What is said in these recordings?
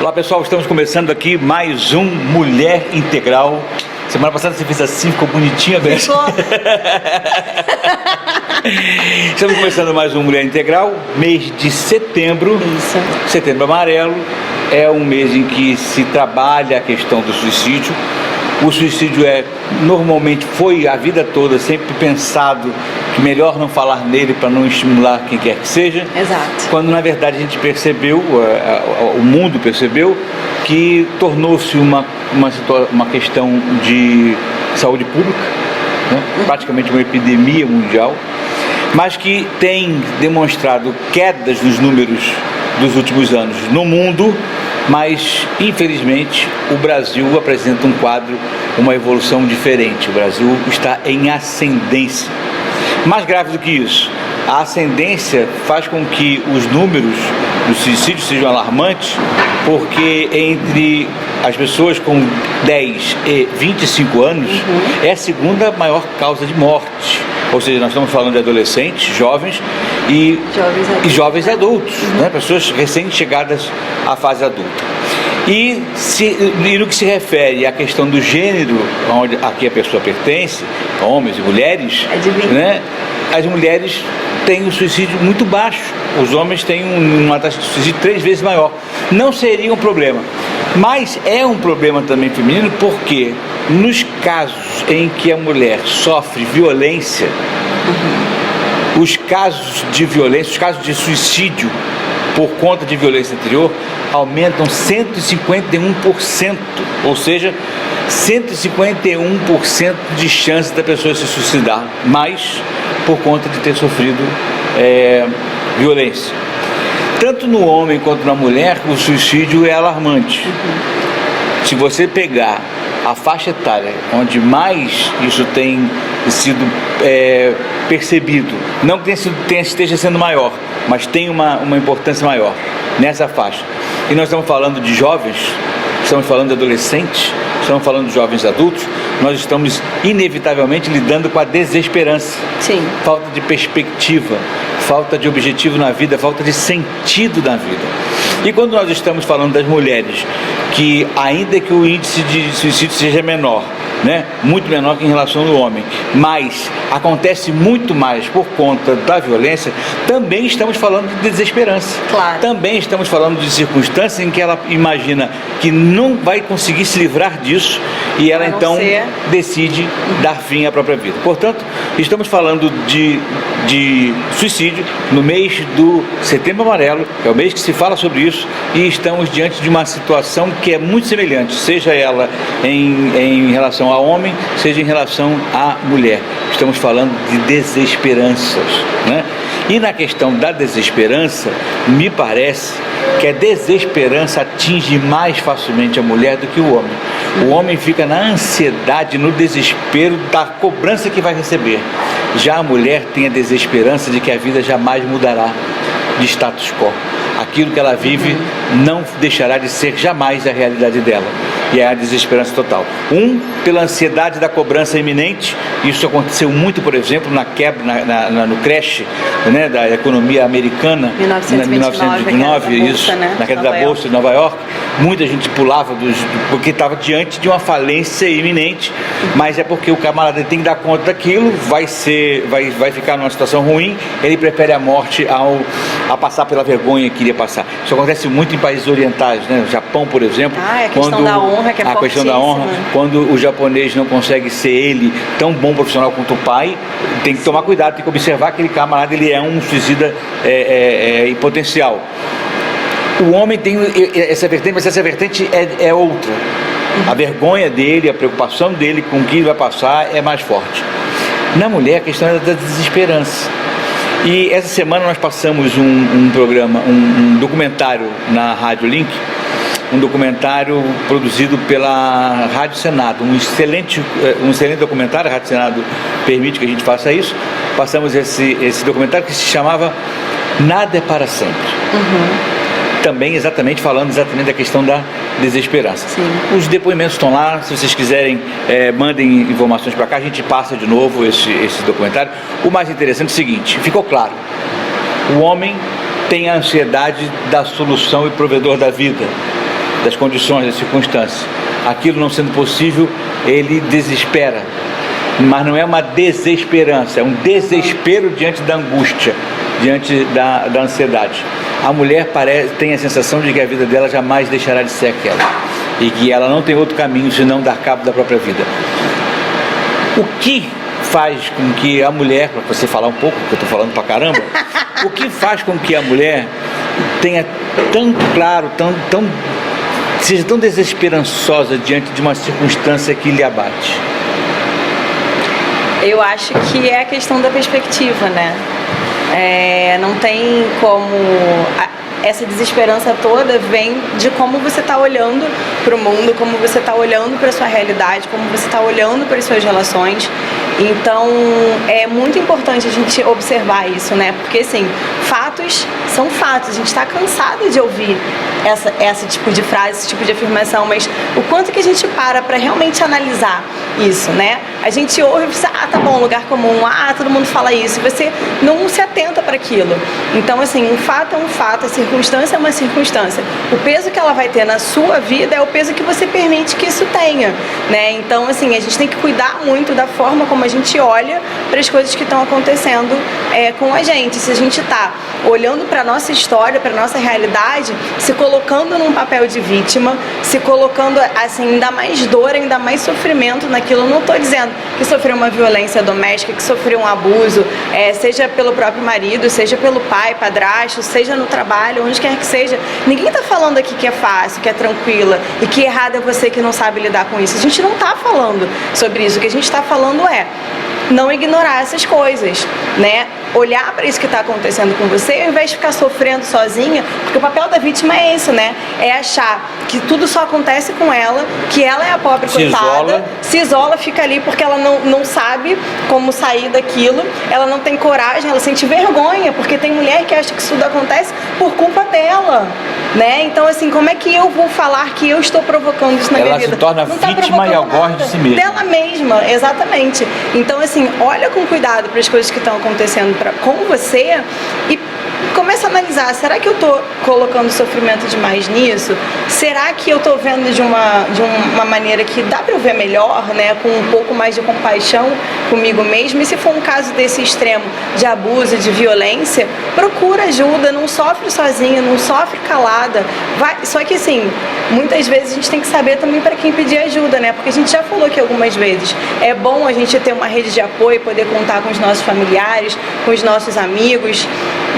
Olá pessoal, estamos começando aqui mais um Mulher Integral. Semana passada você fez assim, ficou bonitinha, Beth. Estamos começando mais um Mulher Integral, mês de setembro. Isso. Setembro Amarelo é um mês em que se trabalha a questão do suicídio. O suicídio normalmente foi a vida toda sempre pensado que melhor não falar nele para não estimular quem quer que seja. Exato. Quando na verdade a gente percebeu, o mundo percebeu que tornou-se uma questão de saúde pública, né? Praticamente uma epidemia mundial, mas que tem demonstrado quedas nos números dos últimos anos no mundo. Mas, infelizmente, o Brasil apresenta um quadro, uma evolução diferente. O Brasil está em ascendência. Mais grave do que isso, a ascendência faz com que os números do suicídio sejam alarmantes, porque entre as pessoas com 10 e 25 anos é a segunda maior causa de morte. Ou seja, nós estamos falando de adolescentes, jovens e jovens adultos, né? Pessoas recém-chegadas à fase adulta. E no que se refere à questão do gênero, onde aqui a pessoa pertence, homens e mulheres, né? As mulheres têm um suicídio muito baixo, os homens têm uma taxa de suicídio 3 vezes maior. Não seria um problema, mas é um problema também feminino, porque nos casos em que a mulher sofre violência, os casos de violência, os casos de suicídio por conta de violência anterior aumentam 151%, ou seja, 151% de chance da pessoa se suicidar, mais por conta de ter sofrido violência. Tanto no homem quanto na mulher, o suicídio é alarmante. Se você pegar a faixa etária onde mais isso tem sido percebido, não que esteja sendo maior, mas tem uma importância maior nessa faixa. E nós estamos falando de jovens, estamos falando de adolescentes, estamos falando de jovens adultos, nós estamos inevitavelmente lidando com a desesperança. Sim. Falta de perspectiva, falta de objetivo na vida, falta de sentido na vida. E quando nós estamos falando das mulheres, que ainda que o índice de suicídio seja menor, né, muito menor que em relação ao homem, mas acontece muito mais por conta da violência, também estamos falando de desesperança. Claro. Também estamos falando de circunstâncias em que ela imagina que não vai conseguir se livrar disso e ela então decide dar fim à própria vida. Portanto, estamos falando de suicídio no mês do Setembro Amarelo, é o mês que se fala sobre isso, e estamos diante de uma situação que é muito semelhante, seja ela em relação ao homem, seja em relação à mulher. Estamos falando de desesperanças, né? E na questão da desesperança, me parece que a desesperança atinge mais facilmente a mulher do que o homem. O homem fica na ansiedade, no desespero da cobrança que vai receber. Já a mulher tem a desesperança de que a vida jamais mudará de status quo. Aquilo que ela vive não deixará de ser jamais a realidade dela. E é a desesperança total. Pela ansiedade da cobrança iminente. Isso aconteceu muito, por exemplo, na quebra, no crash, né, da economia americana, 1929, isso, né, na queda da Bolsa de Nova York. Muita gente pulava porque estava diante de uma falência iminente, mas é porque o camarada tem que dar conta daquilo, vai ficar numa situação ruim, ele prefere a morte a passar pela vergonha que iria passar. Isso acontece muito em países orientais, né? No Japão, por exemplo. A questão da honra, que é a questão da honra, quando o japonês não consegue ser ele tão bom profissional quanto o pai, tem que tomar cuidado, tem que observar que aquele camarada, ele é um suicida em potencial. O homem tem essa vertente, mas essa vertente é outra. A vergonha dele, a preocupação dele com o que ele vai passar é mais forte. Na mulher, a questão é da desesperança. E essa semana nós passamos um programa, um documentário na Rádio Link, um documentário produzido pela Rádio Senado, um excelente documentário. A Rádio Senado permite que a gente faça isso. Passamos esse documentário que se chamava Nada é para Sempre. Também falando da questão da desesperança. Sim. Os depoimentos estão lá, se vocês quiserem, mandem informações para cá, a gente passa de novo esse documentário. O mais interessante é o seguinte: ficou claro, o homem tem a ansiedade da solução e provedor da vida. das condições, das circunstâncias. Aquilo não sendo possível, ele desespera. Mas não é uma desesperança, é um desespero diante da angústia, diante da ansiedade. A mulher tem a sensação de que a vida dela jamais deixará de ser aquela e que ela não tem outro caminho senão dar cabo da própria vida. O que faz com que a mulher, para você falar um pouco, que eu estou falando pra caramba, o que faz com que a mulher tenha tão claro, seja tão desesperançosa diante de uma circunstância que lhe abate? Eu acho que é a questão da perspectiva, né? Não tem como... Essa desesperança toda vem de como você está olhando para o mundo, como você está olhando para a sua realidade, como você está olhando para as suas relações. Então, é muito importante a gente observar isso, né? Porque, assim, fatos são fatos. A gente está cansado de ouvir esse tipo de frase, esse tipo de afirmação, mas o quanto que a gente para realmente analisar isso, né? A gente ouve e pensa, tá bom, lugar comum, todo mundo fala isso, e você não se atenta para aquilo. Então, assim, um fato é um fato, a circunstância é uma circunstância. O peso que ela vai ter na sua vida é o peso que você permite que isso tenha, né? Então, assim, a gente tem que cuidar muito da forma como a gente olha para as coisas que estão acontecendo com a gente. Se a gente está olhando para a nossa história, para a nossa realidade, se colocando num papel de vítima, se colocando, assim, ainda mais dor, ainda mais sofrimento naquilo. Eu não estou dizendo que sofreu uma violência doméstica, que sofreu um abuso, seja pelo próprio marido, seja pelo pai, padrasto, seja no trabalho, onde quer que seja. Ninguém está falando aqui que é fácil, que é tranquila e que errado é você que não sabe lidar com isso. A gente não está falando sobre isso. O que a gente está falando é não ignorar essas coisas, né? Olhar para isso que está acontecendo com você, ao invés de ficar sofrendo sozinha, porque o papel da vítima é isso, né? É achar que tudo só acontece com ela, que ela é a pobre coitada, se isola, fica ali porque ela não sabe como sair daquilo, ela não tem coragem, ela sente vergonha, porque tem mulher que acha que isso tudo acontece por culpa dela, né? Então, assim, como é que eu vou falar que eu estou provocando isso na minha vida? Ela se torna vítima e algoz de si mesma. Dela mesma, exatamente. Então, assim, olha com cuidado para as coisas que estão acontecendo com você e começa a analisar, será que eu estou colocando sofrimento demais nisso? Será que eu estou vendo de uma maneira que dá para eu ver melhor, né? Com um pouco mais de compaixão comigo mesmo? E se for um caso desse extremo de abuso, de violência, procura ajuda, não sofre sozinha, não sofre calada. Só que, assim, muitas vezes a gente tem que saber também para quem pedir ajuda, né? Porque a gente já falou aqui algumas vezes, é bom a gente ter uma rede de apoio, poder contar com os nossos familiares, com os nossos amigos,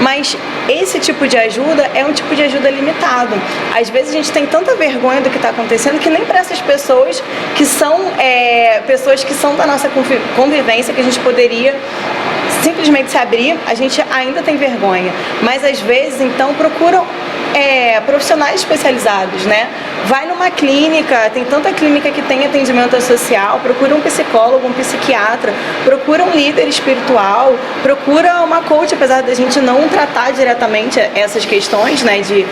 mas esse tipo de ajuda é um tipo de ajuda limitado. Às vezes a gente tem tanta vergonha do que está acontecendo que nem para essas pessoas que são da nossa convivência, que a gente poderia simplesmente se abrir, a gente ainda tem vergonha. Mas às vezes, então, procuram profissionais especializados, né? Vai numa clínica, tem tanta clínica que tem atendimento social, procura um psicólogo, um psiquiatra, procura um líder espiritual, procura uma coach, apesar da gente não tratar diretamente essas questões, né, de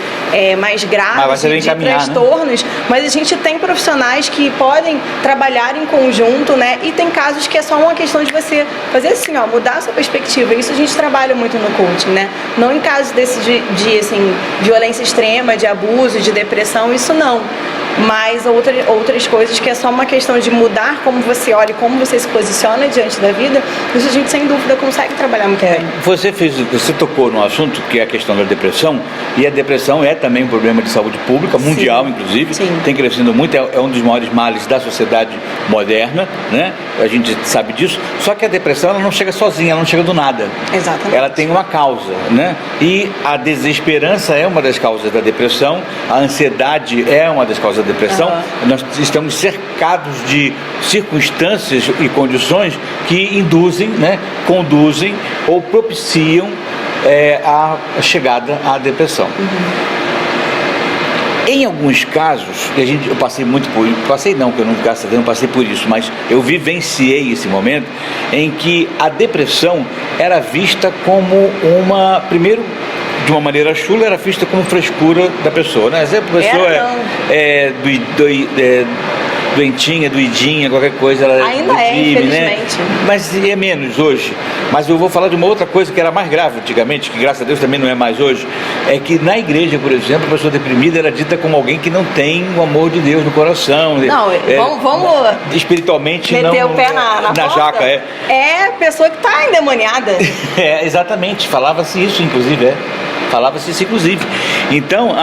mais graves, de transtornos, né? Mas a gente tem profissionais que podem trabalhar em conjunto, né? E tem casos que é só uma questão de você fazer assim, ó, mudar a sua perspectiva. Isso a gente trabalha muito no coaching, né? Não em casos desse de assim, violência extrema, de abuso, de depressão, isso não. Mas outras coisas que é só uma questão de mudar como você olha e como você se posiciona diante da vida, isso a gente sem dúvida consegue trabalhar muito bem. Você tocou no assunto que é a questão da depressão, e a depressão é também um problema de saúde pública, mundial. Sim. Inclusive, sim. Tem crescendo muito, é um dos maiores males da sociedade moderna, né? A gente sabe disso, só que a depressão ela não chega sozinha, ela não chega do nada. Exatamente. Ela tem uma causa, né? E a desesperança é uma das causas da depressão, a ansiedade é uma das causas da depressão. Nós estamos cercados de circunstâncias e condições que induzem, né, conduzem ou propiciam a chegada à depressão. Em alguns casos, eu passei muito por isso, que eu não passei por isso, mas eu vivenciei esse momento em que a depressão era vista como primeiro, de uma maneira chula, era vista como frescura da pessoa, né? A pessoa doentinha, doidinha, qualquer coisa, ela ainda deprime, né? infelizmente. Mas é menos hoje. Mas eu vou falar de uma outra coisa que era mais grave antigamente, que graças a Deus também não é mais hoje, é que na igreja, por exemplo, a pessoa deprimida era dita como alguém que não tem o amor de Deus no coração. Não, vamos espiritualmente meter não, o pé na jaca, é a pessoa que está endemoniada. Exatamente, falava-se isso, inclusive, falava-se isso, inclusive. Então,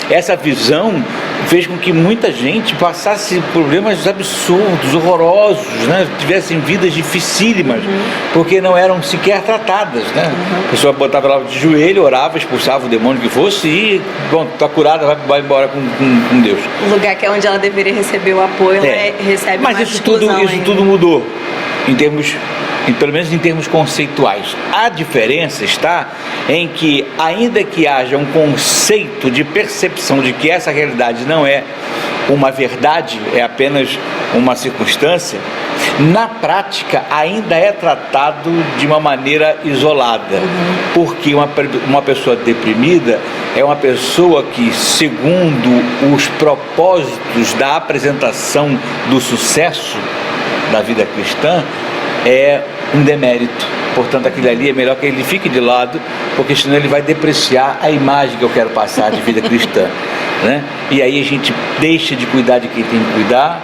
essa visão fez com que muita gente passasse problemas absurdos, horrorosos, né? Tivessem vidas dificílimas, porque não eram sequer tratadas, né? A pessoa botava lá de joelho, orava, expulsava o demônio que fosse e, bom, está curada, vai embora com Deus. O lugar que é onde ela deveria receber o apoio, ela recebe Mas mais isso tudo mudou, pelo menos em termos conceituais. A diferença está em que, ainda que haja um conceito de percepção de que essa realidade não é uma verdade, é apenas uma circunstância, na prática ainda é tratado de uma maneira isolada, porque uma pessoa deprimida é uma pessoa que, segundo os propósitos da apresentação do sucesso da vida cristã, é um demérito. Portanto, aquilo ali é melhor que ele fique de lado, porque senão ele vai depreciar a imagem que eu quero passar de vida cristã, né? E aí a gente deixa de cuidar de quem tem que cuidar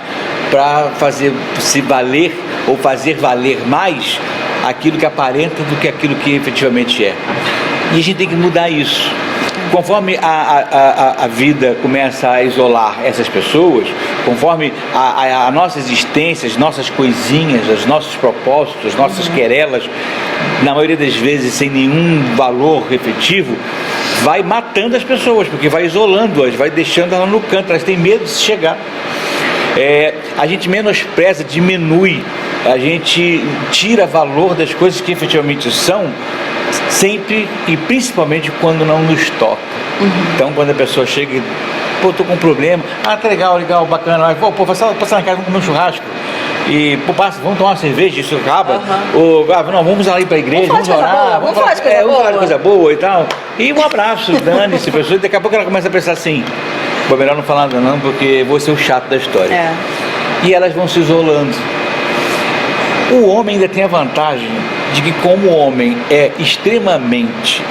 para fazer se valer ou fazer valer mais aquilo que aparenta do que aquilo que efetivamente é. E a gente tem que mudar isso. Conforme a vida começa a isolar essas pessoas, conforme a nossa existência, as nossas coisinhas, os nossos propósitos, as nossas querelas, na maioria das vezes sem nenhum valor efetivo, vai matando as pessoas, porque vai isolando-as, vai deixando elas no canto, elas têm medo de se chegar. A gente menospreza, diminui, a gente tira valor das coisas que efetivamente são, sempre e principalmente quando não nos toca. Então, quando a pessoa chega e, pô, tô com um problema, tá legal, bacana, pô, passar na casa, vamos comer um churrasco, e, pô, vamos tomar uma cerveja, isso acaba, ou, não, vamos ali pra igreja, vamos orar, vamos falar de coisa boa e tal, e um abraço, dane-se, pessoa, e daqui a pouco ela começa a pensar assim, pô, melhor não falar nada não, porque vou ser o chato da história. E elas vão se isolando. O homem ainda tem a vantagem de que, como o homem é extremamente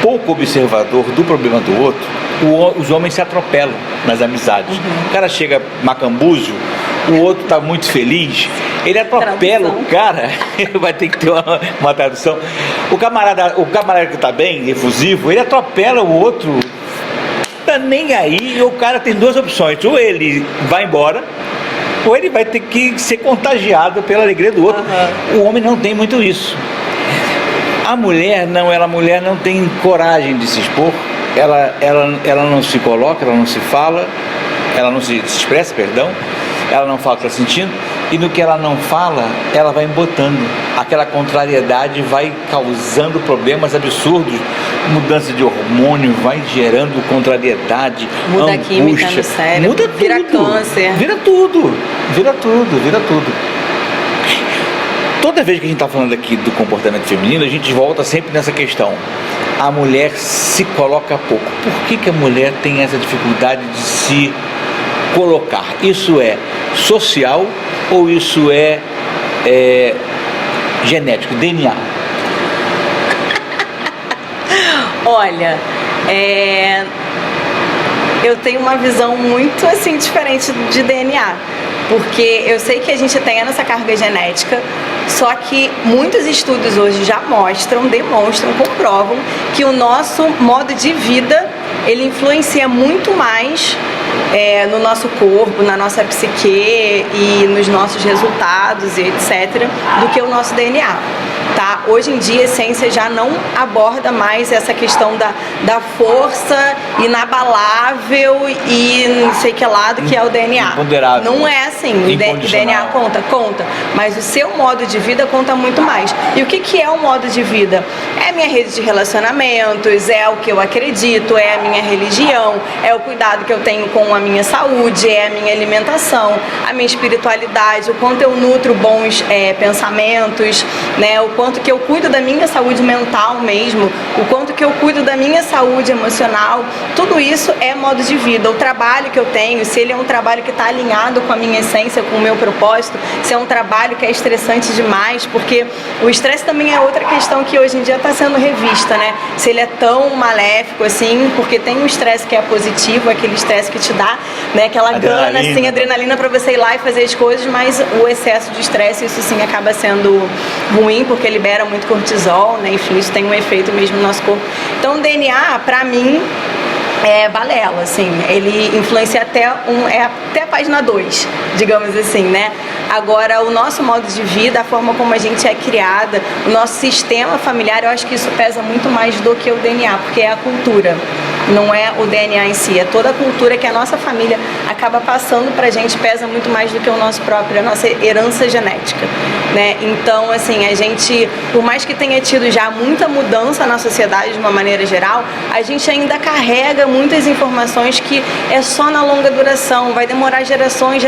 pouco observador do problema do outro, os homens se atropelam nas amizades. O cara chega macambúzio, o outro está muito feliz, ele atropela o cara, vai ter que ter uma tradução. O camarada que está bem, efusivo, ele atropela o outro, tá nem aí, e o cara tem duas opções, ou ele vai embora, ou ele vai ter que ser contagiado pela alegria do outro. O homem não tem muito isso. A mulher não tem coragem de se expor, ela não se coloca, ela não se fala, ela não se expressa, ela não fala o que está sentindo, e no que ela não fala, ela vai embotando. Aquela contrariedade vai causando problemas absurdos, mudança de hormônio, vai gerando contrariedade, muda angústia, a química no cérebro, vira câncer. Vira tudo. Toda vez que a gente está falando aqui do comportamento feminino, a gente volta sempre nessa questão. A mulher se coloca pouco. Por que a mulher tem essa dificuldade de se colocar? Isso é social ou isso é genético, DNA? Olha, eu tenho uma visão muito assim diferente de DNA, porque eu sei que a gente tem essa carga genética, só que muitos estudos hoje já demonstram, comprovam que o nosso modo de vida, ele influencia muito mais no nosso corpo, na nossa psique e nos nossos resultados e etc, do que o nosso DNA. Tá? Hoje em dia a ciência já não aborda mais essa questão da força inabalável e não sei que lá do que é o DNA. Imponderável. Não é assim, o DNA conta, mas o seu modo de vida conta muito mais. E o que é o modo de vida? É a minha rede de relacionamentos, é o que eu acredito, é a minha religião, é o cuidado que eu tenho com a minha saúde, é a minha alimentação, a minha espiritualidade, o quanto eu nutro bons pensamentos, né? O quanto quanto que eu cuido da minha saúde mental mesmo, o quanto que eu cuido da minha saúde emocional, tudo isso é modo de vida. O trabalho que eu tenho, se ele é um trabalho que está alinhado com a minha essência, com o meu propósito, se é um trabalho que é estressante demais, porque o estresse também é outra questão que hoje em dia está sendo revista, né? Se ele é tão maléfico assim, porque tem um estresse que é positivo, aquele estresse que te dá, né, aquela gana, assim, adrenalina para você ir lá e fazer as coisas, mas o excesso de estresse, isso sim acaba sendo ruim, porque libera muito cortisol, né? Enfim, isso tem um efeito mesmo no nosso corpo. Então, o DNA, para mim, é balela, assim, ele influencia até a página 2, digamos assim, né? Agora, o nosso modo de vida, a forma como a gente é criada, o nosso sistema familiar, eu acho que isso pesa muito mais do que o DNA, porque é a cultura, não é o DNA em si, é toda a cultura que a nossa família acaba passando pra gente, pesa muito mais do que o nosso próprio, a nossa herança genética, né? Então, assim, a gente, por mais que tenha tido já muita mudança na sociedade de uma maneira geral, a gente ainda carrega muitas informações que é só na longa duração, vai demorar gerações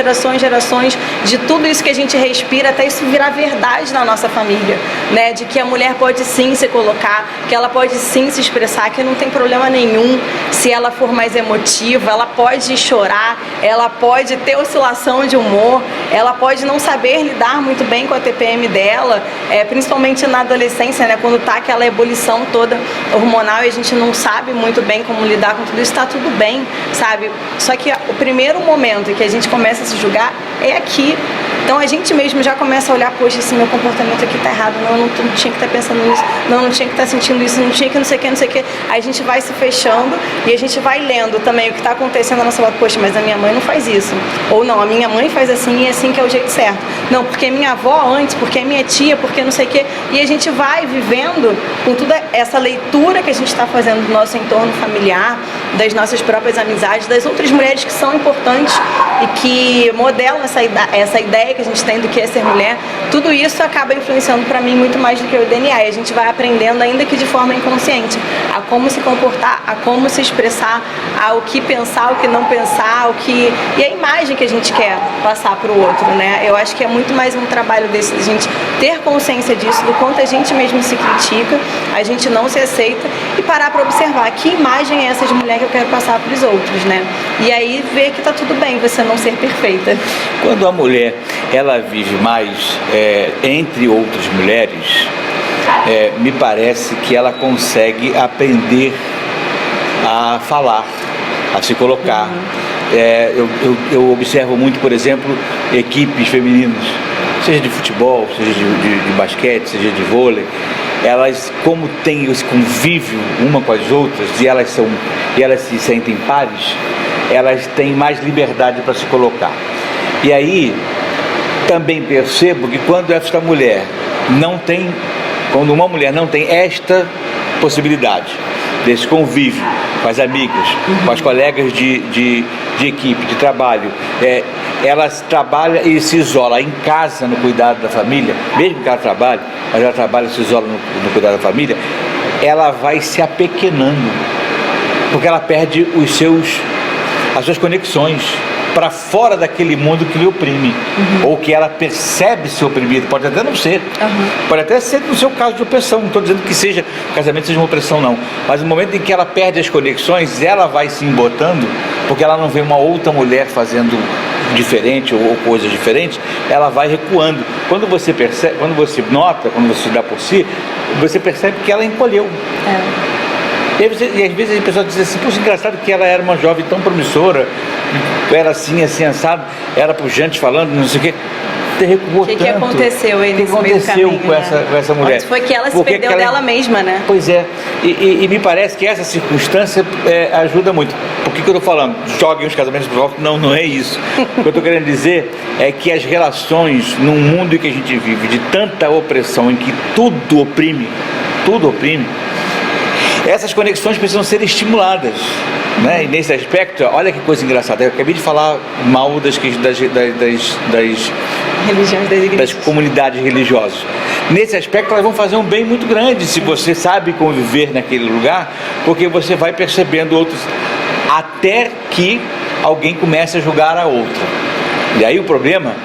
de tudo isso que a gente respira até isso virar verdade na nossa família, né? De que a mulher pode sim se colocar, que ela pode sim se expressar, que não tem problema nenhum se ela for mais emotiva, ela pode chorar, ela pode ter oscilação de humor, ela pode não saber lidar muito bem com a TPM dela, principalmente na adolescência, né? Quando tá aquela ebulição toda hormonal e a gente não sabe muito bem como lidar com tudo isso, tá tudo bem, sabe? Só que o primeiro momento em que a gente começa a se julgar é aqui. Então a gente mesmo já começa a olhar, poxa, esse meu comportamento aqui tá errado, não, eu não tinha que estar pensando nisso, não tinha que estar sentindo isso, não tinha que não sei o que. Aí a gente vai se fechando e a gente vai lendo também o que está acontecendo na nossa volta. Poxa, mas a minha mãe não faz isso. Ou não, a minha mãe faz assim e é assim que é o jeito certo. Não, porque minha avó antes, porque minha tia, porque não sei o que. E a gente vai vivendo com toda essa leitura que a gente está fazendo do nosso entorno familiar, das nossas próprias amizades, das outras mulheres que são importantes e que modelam essa ideia que a gente tem do que é ser mulher. Tudo isso acaba influenciando para mim muito mais do que o DNA. E a gente vai aprendendo, ainda que de forma inconsciente, a como se comportar, a como se expressar, ao que pensar, o que não pensar, e a imagem que a gente quer passar para o outro, né? Eu acho que é muito mais um trabalho desse, a gente ter consciência disso, do quanto a gente mesmo se critica, a gente não se aceita e parar para observar que imagem é essa de mulher que eu quero passar para os outros, né? E aí ver que tá tudo bem você não ser perfeita. Quando a mulher, ela vive mais entre outras mulheres, me parece que ela consegue aprender a falar, a se colocar. Eu observo muito, por exemplo, equipes femininas, seja de futebol, seja de basquete, seja de vôlei, elas, como têm esse convívio uma com as outras e elas se sentem pares, elas têm mais liberdade para se colocar. E aí também percebo que quando uma mulher não tem esta possibilidade desse convívio com as amigas, com as colegas de equipe, de trabalho, ela trabalha e se isola em casa no cuidado da família, mesmo que ela trabalhe, mas ela trabalha e se isola no cuidado da família, ela vai se apequenando, porque ela perde as suas conexões para fora daquele mundo que lhe oprime, ou que ela percebe ser oprimida. Pode até não ser, pode até ser no seu caso de opressão, não estou dizendo que o casamento seja uma opressão, não, mas no momento em que ela perde as conexões, ela vai se embotando, porque ela não vê uma outra mulher fazendo diferente ou coisas diferentes, ela vai recuando. Quando você percebe, quando você nota, quando você dá por si, você percebe que ela encolheu. E às vezes as pessoas dizem assim, poxa, engraçado que ela era uma jovem tão promissora, era assim, assado, era pujante falando, não sei o quê. O que aconteceu aí nesse meio do caminho, com essa mulher? Onde foi que ela se perdeu dela mesma, né? Pois é, e me parece que essa circunstância ajuda muito. Por que eu estou falando? Joguem os casamentos por volta? Não é isso. O que eu estou querendo dizer é que as relações, num mundo em que a gente vive, de tanta opressão, em que tudo oprime, essas conexões precisam ser estimuladas, né? E nesse aspecto, olha que coisa engraçada, eu acabei de falar mal das religiões, das comunidades religiosas. Nesse aspecto, elas vão fazer um bem muito grande se você sabe conviver naquele lugar, porque você vai percebendo outros, até que alguém comece a julgar a outra. E aí o problema,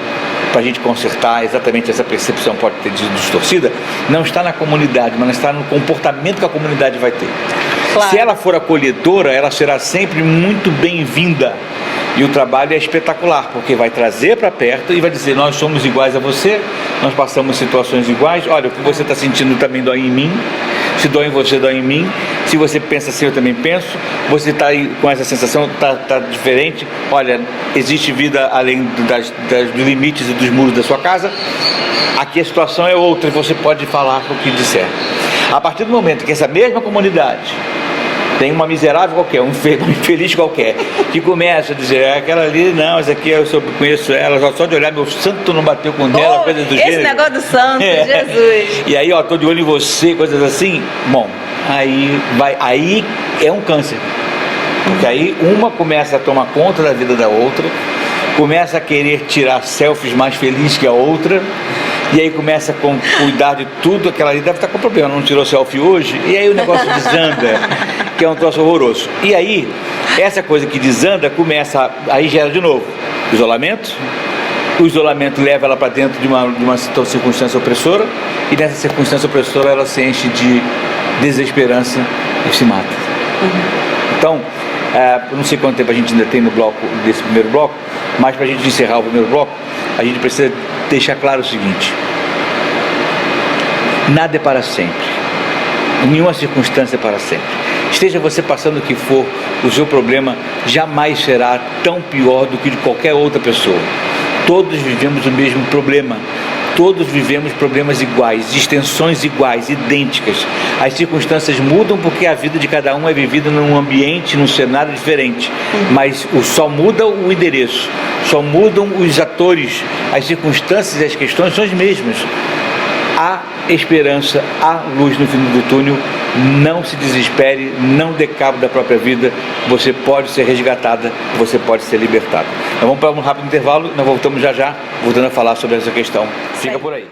para a gente consertar exatamente essa percepção pode ter distorcida, não está na comunidade, mas está no comportamento que a comunidade vai ter. Claro. Se ela for acolhedora, ela será sempre muito bem-vinda. E o trabalho é espetacular, porque vai trazer para perto e vai dizer, nós somos iguais a você, nós passamos situações iguais, olha, o que você está sentindo também dói em mim, se dói em você, dói em mim, se você pensa assim, eu também penso, você está aí com essa sensação, está diferente, olha, existe vida além dos limites e dos muros da sua casa, aqui a situação é outra, você pode falar o que disser. A partir do momento que essa mesma comunidade tem uma miserável qualquer, um infeliz qualquer, que começa a dizer, aquela ali, não, essa aqui eu conheço ela, só de olhar, meu santo não bateu com ela, coisas do gênero. Esse negócio do santo, Jesus. E aí, ó, tô de olho em você, coisas assim, bom, aí é um câncer. Porque aí uma começa a tomar conta da vida da outra, começa a querer tirar selfies mais felizes que a outra, e aí começa a cuidar de tudo, aquela ali deve estar com problema, não tirou selfie hoje, e aí o negócio desanda, que é um troço horroroso. E aí, essa coisa que desanda começa, aí gera de novo isolamento, o isolamento leva ela para dentro de uma circunstância opressora, e nessa circunstância opressora ela se enche de desesperança e se mata. Então, não sei quanto tempo a gente ainda tem no bloco, desse primeiro bloco, mas para a gente encerrar o primeiro bloco, a gente precisa deixar claro o seguinte: nada é para sempre, nenhuma circunstância é para sempre. Esteja você passando o que for, o seu problema jamais será tão pior do que de qualquer outra pessoa. Todos vivemos o mesmo problema. Todos vivemos problemas iguais, extensões iguais, idênticas. As circunstâncias mudam porque a vida de cada um é vivida num ambiente, num cenário diferente. Mas só muda o endereço, só mudam os atores, as circunstâncias e as questões são as mesmas. Há esperança, há luz no fim do túnel. Não se desespere, não dê cabo da própria vida. Você pode ser resgatada, você pode ser libertada. Nós vamos para um rápido intervalo, nós voltamos já, voltando a falar sobre essa questão. Fica por aí.